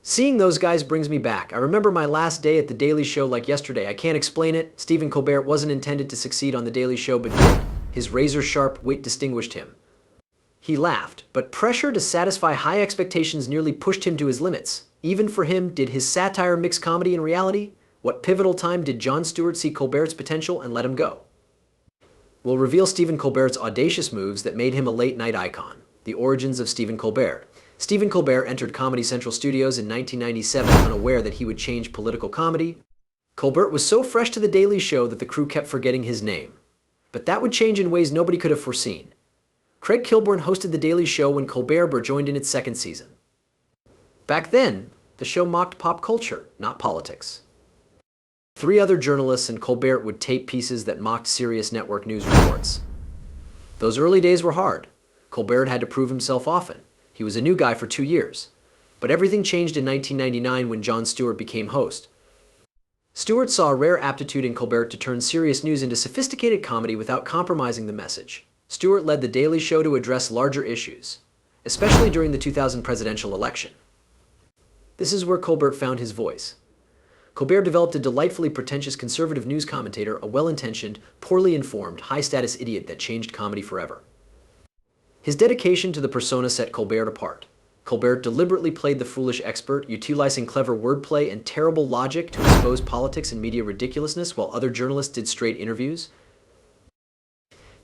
Seeing those guys brings me back. I remember my last day at The Daily Show like yesterday. I can't explain it. Stephen Colbert wasn't intended to succeed on The Daily Show, but did. His razor-sharp wit distinguished him. He laughed, but pressure to satisfy high expectations nearly pushed him to his limits. Even for him, did his satire mix comedy and reality? What pivotal time did Jon Stewart see Colbert's potential and let him go? We'll reveal Stephen Colbert's audacious moves that made him a late-night icon. The origins of Stephen Colbert. Stephen Colbert entered Comedy Central Studios in 1997 unaware that he would change political comedy. Colbert was so fresh to The Daily Show that the crew kept forgetting his name. But that would change in ways nobody could have foreseen. Craig Kilborn hosted The Daily Show when Colbert joined in its second season. Back then, the show mocked pop culture, not politics. 3 other journalists and Colbert would tape pieces that mocked serious network news reports. Those early days were hard. Colbert had to prove himself often. He was a new guy for 2 years. But everything changed in 1999 when Jon Stewart became host. Stewart saw a rare aptitude in Colbert to turn serious news into sophisticated comedy without compromising the message. Stewart led The Daily Show to address larger issues, especially during the 2000 presidential election. This is where Colbert found his voice. Colbert developed a delightfully pretentious conservative news commentator, a well-intentioned, poorly informed, high-status idiot that changed comedy forever. His dedication to the persona set Colbert apart. Colbert deliberately played the foolish expert, utilizing clever wordplay and terrible logic to expose politics and media ridiculousness while other journalists did straight interviews.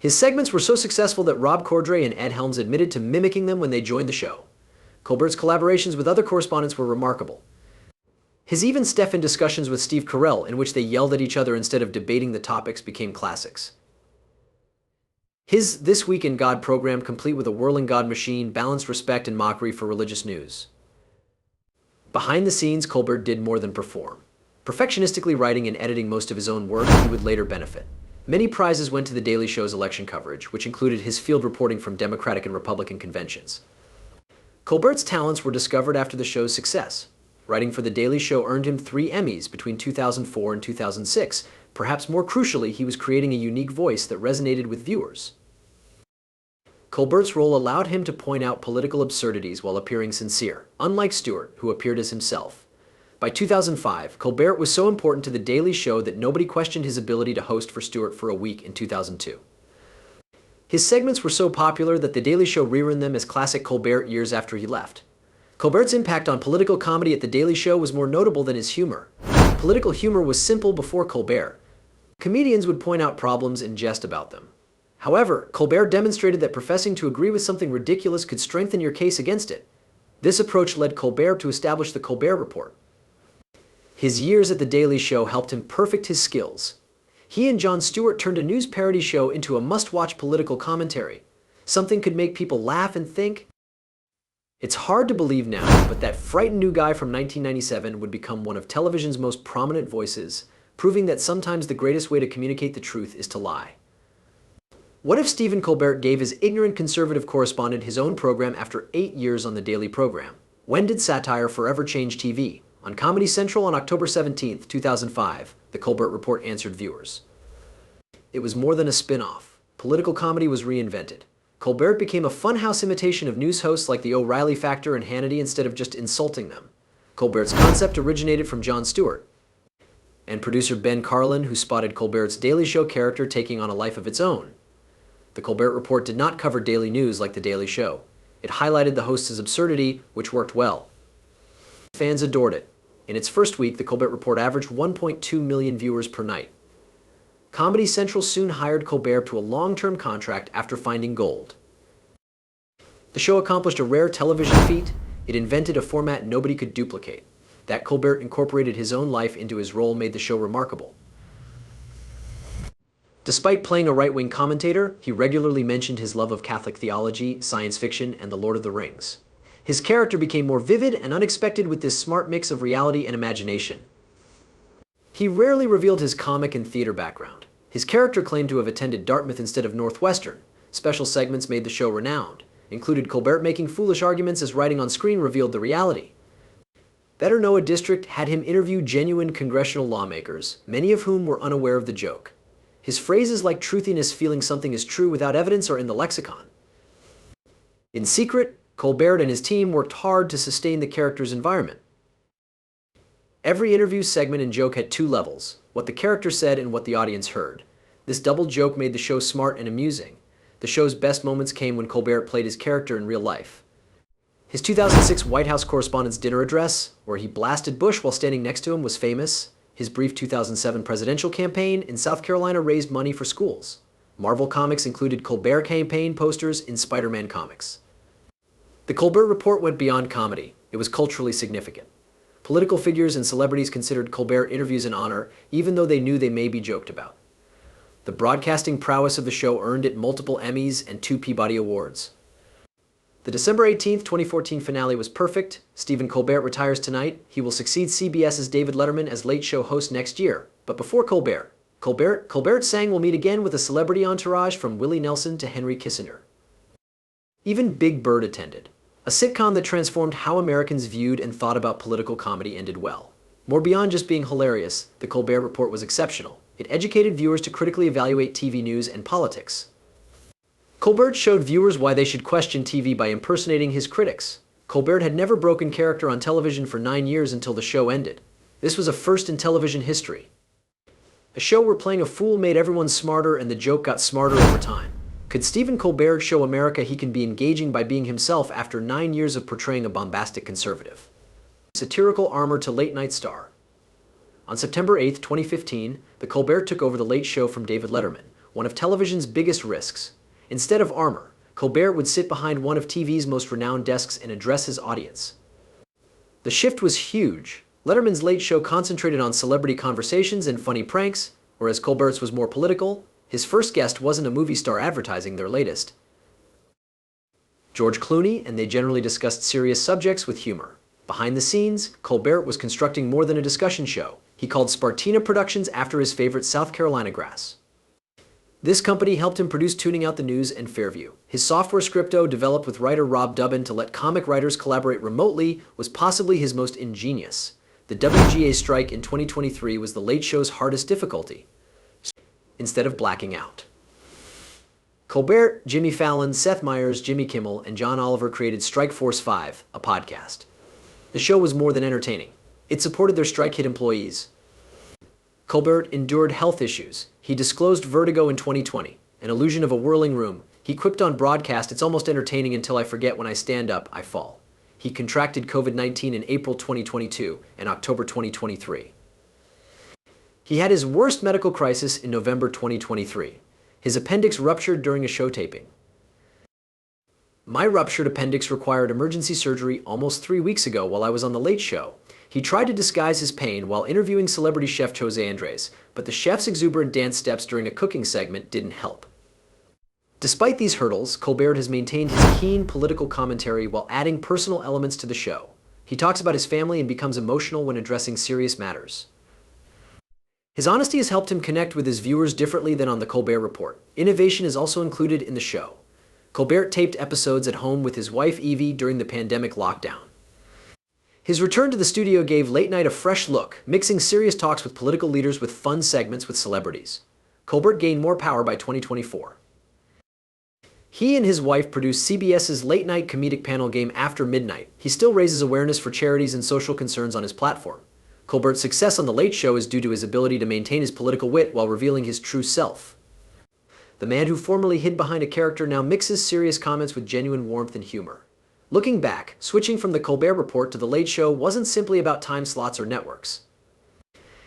His segments were so successful that Rob Corddry and Ed Helms admitted to mimicking them when they joined the show. Colbert's collaborations with other correspondents were remarkable. His even Stephen discussions with Steve Carell, in which they yelled at each other instead of debating the topics, became classics. His This Week in God program, complete with a whirling God machine, balanced respect and mockery for religious news. Behind the scenes, Colbert did more than perform. Perfectionistically writing and editing most of his own work, he would later benefit. Many prizes went to The Daily Show's election coverage, which included his field reporting from Democratic and Republican conventions. Colbert's talents were discovered after the show's success. Writing for The Daily Show earned him 3 Emmys between 2004 and 2006. Perhaps more crucially, he was creating a unique voice that resonated with viewers. Colbert's role allowed him to point out political absurdities while appearing sincere, unlike Stewart, who appeared as himself. By 2005, Colbert was so important to The Daily Show that nobody questioned his ability to host for Stewart for a week in 2002. His segments were so popular that The Daily Show rerun them as classic Colbert years after he left. Colbert's impact on political comedy at The Daily Show was more notable than his humor. Political humor was simple before Colbert. Comedians would point out problems and jest about them. However, Colbert demonstrated that professing to agree with something ridiculous could strengthen your case against it. This approach led Colbert to establish the Colbert Report. His years at The Daily Show helped him perfect his skills. He and Jon Stewart turned a news parody show into a must-watch political commentary. Something could make people laugh and think. It's hard to believe now, but that frightened new guy from 1997 would become one of television's most prominent voices, proving that sometimes the greatest way to communicate the truth is to lie. What if Stephen Colbert gave his ignorant conservative correspondent his own program after 8 years on the daily program? When did satire forever change TV? On Comedy Central on October 17, 2005, the Colbert Report answered viewers. It was more than a spin-off. Political comedy was reinvented. Colbert became a funhouse imitation of news hosts like the O'Reilly Factor and Hannity instead of just insulting them. Colbert's concept originated from Jon Stewart and producer Ben Carlin, who spotted Colbert's Daily Show character taking on a life of its own. The Colbert Report did not cover daily news like The Daily Show. It highlighted the host's absurdity, which worked well. Fans adored it. In its first week, the Colbert Report averaged 1.2 million viewers per night. Comedy Central soon hired Colbert to a long-term contract after finding gold. The show accomplished a rare television feat. It invented a format nobody could duplicate. That Colbert incorporated his own life into his role made the show remarkable. Despite playing a right-wing commentator, he regularly mentioned his love of Catholic theology, science fiction, and The Lord of the Rings. His character became more vivid and unexpected with this smart mix of reality and imagination. He rarely revealed his comic and theater background. His character claimed to have attended Dartmouth instead of Northwestern. Special segments made the show renowned, included Colbert making foolish arguments as writing on screen revealed the reality. Better Know a District had him interview genuine congressional lawmakers, many of whom were unaware of the joke. His phrases like truthiness, feeling something is true without evidence, are in the lexicon. In secret, Colbert and his team worked hard to sustain the character's environment. Every interview, segment, and joke had two levels: what the character said and what the audience heard. This double joke made the show smart and amusing. The show's best moments came when Colbert played his character in real life. His 2006 White House Correspondents' Dinner address, where he blasted Bush while standing next to him, was famous. His brief 2007 presidential campaign in South Carolina raised money for schools. Marvel Comics included Colbert campaign posters in Spider-Man comics. The Colbert Report went beyond comedy. It was culturally significant. Political figures and celebrities considered Colbert interviews an honor, even though they knew they may be joked about. The broadcasting prowess of the show earned it multiple Emmys and 2 Peabody Awards. The December 18, 2014 finale was perfect. Stephen Colbert retires tonight. He will succeed CBS's David Letterman as Late Show host next year. But before Colbert sang we'll meet again with a celebrity entourage from Willie Nelson to Henry Kissinger. Even Big Bird attended. A sitcom that transformed how Americans viewed and thought about political comedy ended well. More beyond just being hilarious, the Colbert Report was exceptional. It educated viewers to critically evaluate TV news and politics. Colbert showed viewers why they should question TV by impersonating his critics. Colbert had never broken character on television for 9 years until the show ended. This was a first in television history. A show where playing a fool made everyone smarter and the joke got smarter over time. Could Stephen Colbert show America he can be engaging by being himself after 9 years of portraying a bombastic conservative? Satirical armor to late-night star. On September 8, 2015, the Colbert took over The Late Show from David Letterman, one of television's biggest risks. Instead of armor, Colbert would sit behind one of TV's most renowned desks and address his audience. The shift was huge. Letterman's Late Show concentrated on celebrity conversations and funny pranks, whereas Colbert's was more political. His first guest wasn't a movie star advertising their latest, George Clooney, and they generally discussed serious subjects with humor. Behind the scenes, Colbert was constructing more than a discussion show. He called Spartina Productions after his favorite South Carolina grass. This company helped him produce Tuning Out the News and Fairview. His software Scripto, developed with writer Rob Dubbin to let comic writers collaborate remotely, was possibly his most ingenious. The WGA strike in 2023 was The Late Show's hardest difficulty. Instead of blacking out, Colbert, Jimmy Fallon, Seth Meyers, Jimmy Kimmel, and John Oliver created Strike Force 5, a podcast. The show was more than entertaining. It supported their strike-hit employees. Colbert endured health issues. He disclosed vertigo in 2020, an illusion of a whirling room. He quipped on broadcast, "It's almost entertaining until I forget when I stand up, I fall." He contracted COVID-19 in April 2022 and October 2023. He had his worst medical crisis in November 2023. His appendix ruptured during a show taping. "My ruptured appendix required emergency surgery almost 3 weeks ago while I was on The Late Show." He tried to disguise his pain while interviewing celebrity chef Jose Andres, but the chef's exuberant dance steps during a cooking segment didn't help. Despite these hurdles, Colbert has maintained his keen political commentary while adding personal elements to the show. He talks about his family and becomes emotional when addressing serious matters. His honesty has helped him connect with his viewers differently than on the Colbert Report. Innovation is also included in the show. Colbert taped episodes at home with his wife Evie during the pandemic lockdown. His return to the studio gave late night a fresh look, mixing serious talks with political leaders with fun segments with celebrities. Colbert gained more power by 2024. He and his wife produced CBS's late-night comedic panel game After Midnight. He still raises awareness for charities and social concerns on his platform. Colbert's success on The Late Show is due to his ability to maintain his political wit while revealing his true self. The man who formerly hid behind a character now mixes serious comments with genuine warmth and humor. Looking back, switching from the Colbert Report to The Late Show wasn't simply about time slots or networks.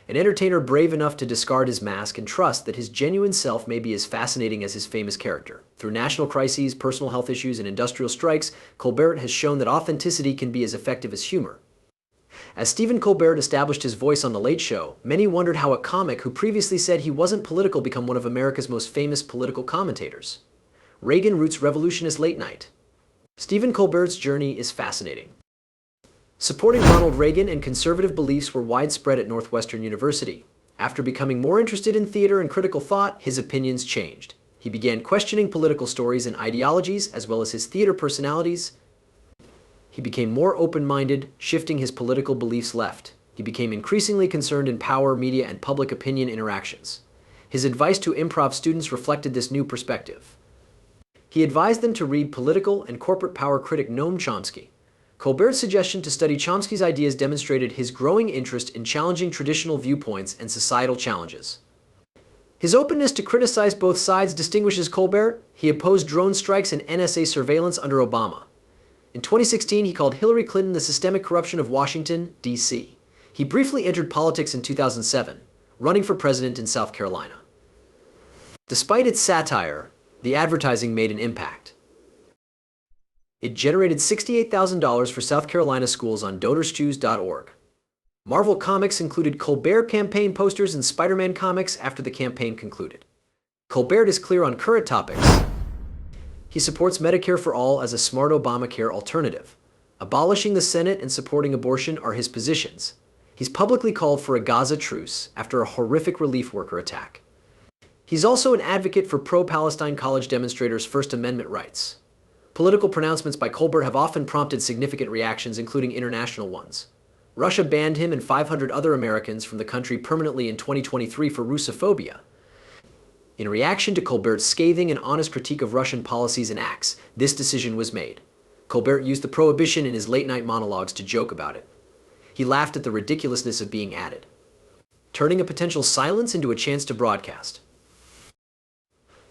An entertainer brave enough to discard his mask and trust that his genuine self may be as fascinating as his famous character. Through national crises, personal health issues, and industrial strikes, Colbert has shown that authenticity can be as effective as humor. As Stephen Colbert established his voice on The Late Show, many wondered how a comic who previously said he wasn't political become one of America's most famous political commentators. Reagan roots revolutionist late night. Stephen Colbert's journey is fascinating. Supporting Ronald Reagan and conservative beliefs were widespread at Northwestern University. After becoming more interested in theater and critical thought, his opinions changed. He began questioning political stories and ideologies, as well as his theater personalities. He became more open-minded, shifting his political beliefs left. He became increasingly concerned in power, media, and public opinion interactions. His advice to improv students reflected this new perspective. He advised them to read political and corporate power critic Noam Chomsky. Colbert's suggestion to study Chomsky's ideas demonstrated his growing interest in challenging traditional viewpoints and societal challenges. His openness to criticize both sides distinguishes Colbert. He opposed drone strikes and NSA surveillance under Obama. In 2016, he called Hillary Clinton the systemic corruption of Washington, D.C. He briefly entered politics in 2007, running for president in South Carolina. Despite its satire, the advertising made an impact. It generated $68,000 for South Carolina schools on donorschoose.org. Marvel Comics included Colbert campaign posters in Spider-Man comics after the campaign concluded. Colbert is clear on current topics. He supports Medicare for all as a smart Obamacare alternative. Abolishing the Senate and supporting abortion are his positions. He's publicly called for a Gaza truce after a horrific relief worker attack. He's also an advocate for pro-Palestine college demonstrators' First Amendment rights. Political pronouncements by Colbert have often prompted significant reactions, including international ones. Russia banned him and 500 other Americans from the country permanently in 2023 for Russophobia. In reaction to Colbert's scathing and honest critique of Russian policies and acts, this decision was made. Colbert used the prohibition in his late-night monologues to joke about it. He laughed at the ridiculousness of being added, turning a potential silence into a chance to broadcast.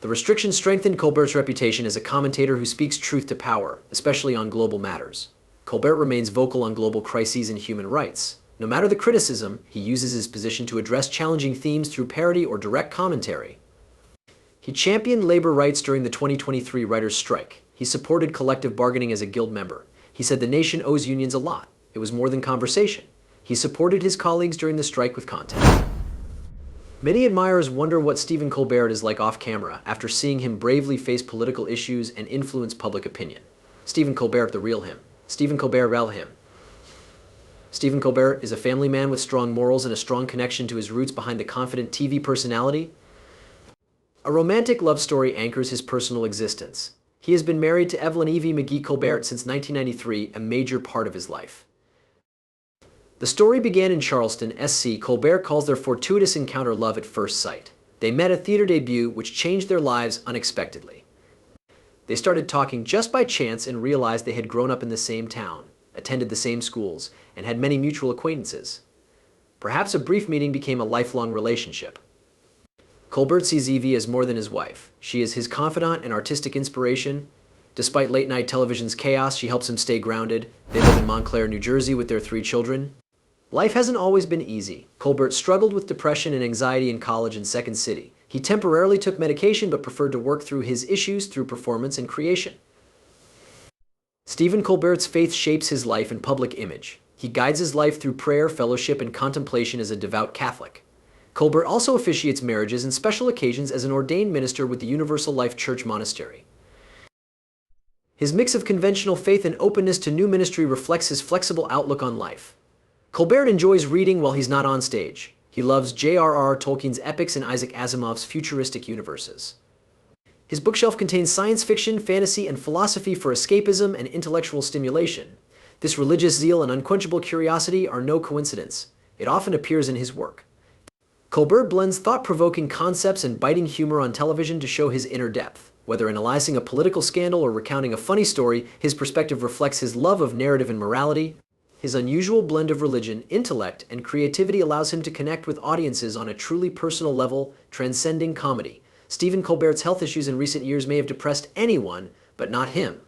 The restriction strengthened Colbert's reputation as a commentator who speaks truth to power, especially on global matters. Colbert remains vocal on global crises and human rights. No matter the criticism, he uses his position to address challenging themes through parody or direct commentary. He championed labor rights during the 2023 writers' strike. He supported collective bargaining as a guild member. He said the nation owes unions a lot. It was more than conversation. He supported his colleagues during the strike with content. Many admirers wonder what Stephen Colbert is like off camera after seeing him bravely face political issues and influence public opinion. Stephen Colbert, the real him. Stephen Colbert, real him. Stephen Colbert is a family man with strong morals and a strong connection to his roots behind the confident TV personality. A romantic love story anchors his personal existence. He has been married to Evelyn Evie McGee Colbert since 1993, a major part of his life. The story began in Charleston, SC. Colbert calls their fortuitous encounter love at first sight. They met at a theater debut which changed their lives unexpectedly. They started talking just by chance and realized they had grown up in the same town, attended the same schools, and had many mutual acquaintances. Perhaps a brief meeting became a lifelong relationship. Colbert sees Evie as more than his wife. She is his confidant and artistic inspiration. Despite late-night television's chaos, she helps him stay grounded. They live in Montclair, New Jersey with their 3 children. Life hasn't always been easy. Colbert struggled with depression and anxiety in college in Second City. He temporarily took medication but preferred to work through his issues through performance and creation. Stephen Colbert's faith shapes his life and public image. He guides his life through prayer, fellowship, and contemplation as a devout Catholic. Colbert also officiates marriages and special occasions as an ordained minister with the Universal Life Church Monastery. His mix of conventional faith and openness to new ministry reflects his flexible outlook on life. Colbert enjoys reading while he's not on stage. He loves J.R.R. Tolkien's epics and Isaac Asimov's futuristic universes. His bookshelf contains science fiction, fantasy, and philosophy for escapism and intellectual stimulation. This religious zeal and unquenchable curiosity are no coincidence. It often appears in his work. Colbert blends thought-provoking concepts and biting humor on television to show his inner depth. Whether analyzing a political scandal or recounting a funny story, his perspective reflects his love of narrative and morality. His unusual blend of religion, intellect, and creativity allows him to connect with audiences on a truly personal level, transcending comedy. Stephen Colbert's health issues in recent years may have depressed anyone, but not him.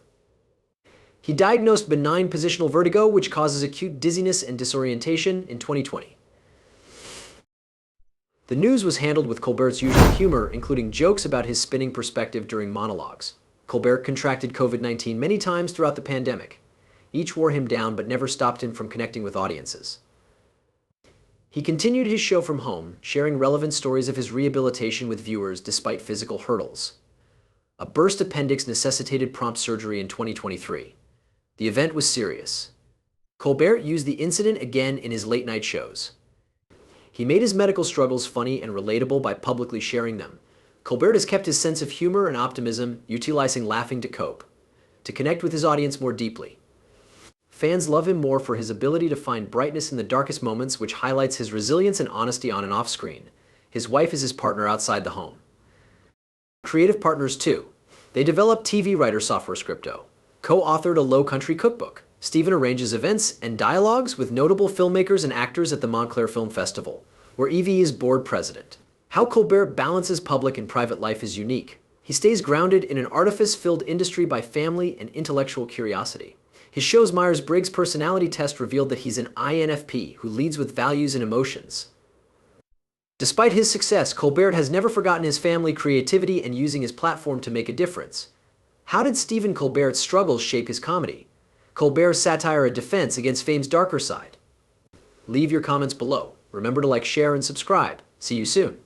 He diagnosed benign positional vertigo, which causes acute dizziness and disorientation, in 2020. The news was handled with Colbert's usual humor, including jokes about his spinning perspective during monologues. Colbert contracted COVID-19 many times throughout the pandemic. Each wore him down but never stopped him from connecting with audiences. He continued his show from home, sharing relevant stories of his rehabilitation with viewers despite physical hurdles. A burst appendix necessitated prompt surgery in 2023. The event was serious. Colbert used the incident again in his late-night shows. He made his medical struggles funny and relatable by publicly sharing them. Colbert has kept his sense of humor and optimism, utilizing laughing to cope, to connect with his audience more deeply. Fans love him more for his ability to find brightness in the darkest moments, which highlights his resilience and honesty on and off screen. His wife is his partner outside the home. Creative partners too. They developed TV writer software Scripto, co-authored a Low Country cookbook, Stephen arranges events and dialogues with notable filmmakers and actors at the Montclair Film Festival, where Evie is board president. How Colbert balances public and private life is unique. He stays grounded in an artifice-filled industry by family and intellectual curiosity. His show's Myers-Briggs personality test revealed that he's an INFP who leads with values and emotions. Despite his success, Colbert has never forgotten his family, creativity, and using his platform to make a difference. How did Stephen Colbert's struggles shape his comedy? Colbert's satire a defense against fame's darker side? Leave your comments below. Remember to like, share, and subscribe. See you soon.